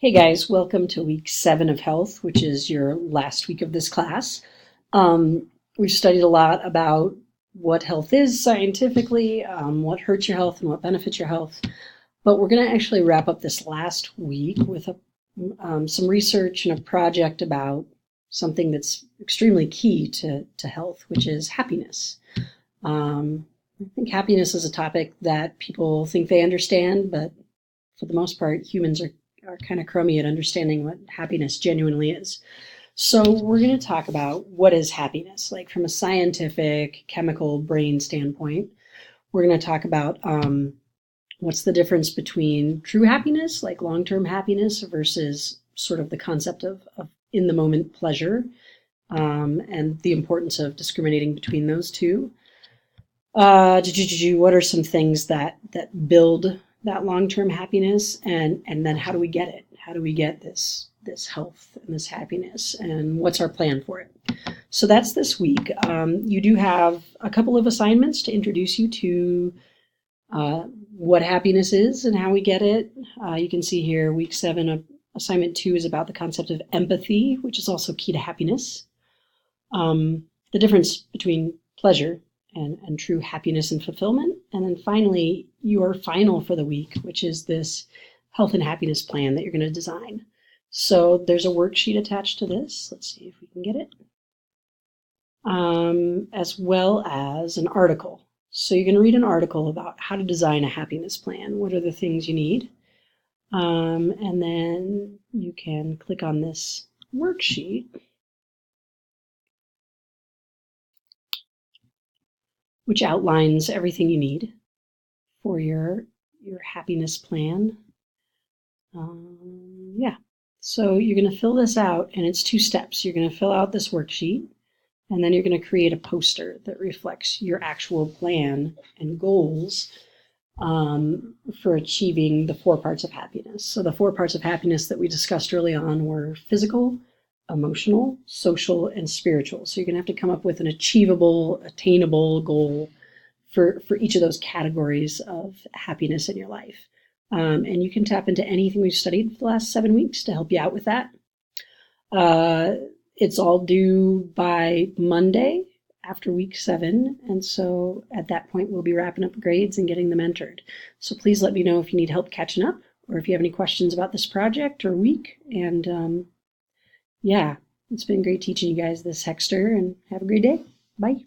Hey guys, welcome to week 7 of health, which is your last week of this class. We've studied a lot about what health is scientifically, what hurts your health and what benefits your health. But we're going to actually wrap up this last week with some research and a project about something that's extremely key to health, which is happiness. I think happiness is a topic that people think they understand, but for the most part, humans are kind of crummy at understanding what happiness genuinely is. So we're going to talk about what is happiness, like from a scientific, chemical brain standpoint. We're going to talk about what's the difference between true happiness, like long-term happiness, versus sort of the concept of in-the-moment pleasure, and the importance of discriminating between those two. What are some things that build that long-term happiness, and then how do we get it? How do we get this health and this happiness, and what's our plan for it? So that's this week. You do have a couple of assignments to introduce you to what happiness is and how we get it. You can see here, week 7 of assignment 2 is about the concept of empathy, which is also key to happiness. The difference between pleasure and true happiness and fulfillment. And then finally, your final for the week, which is this health and happiness plan that you're going to design. So there's a worksheet attached to this. Let's see if we can get it. As well as an article. So you're going to read an article about how to design a happiness plan. What are the things you need? And then you can click on this worksheet, which outlines everything you need for your happiness plan. Yeah, so you're going to fill this out, and it's 2 steps. You're going to fill out this worksheet, and then you're going to create a poster that reflects your actual plan and goals for achieving the 4 parts of happiness. So the 4 parts of happiness that we discussed early on were physical, emotional, social, and spiritual. So you're going to have to come up with an achievable, attainable goal for each of those categories of happiness in your life. And you can tap into anything we've studied for the last 7 weeks to help you out with that. It's all due by Monday after week 7. And so at that point, we'll be wrapping up grades and getting them entered. So please let me know if you need help catching up or if you have any questions about this project or week. And yeah, it's been great teaching you guys this, Hexter, and have a great day. Bye.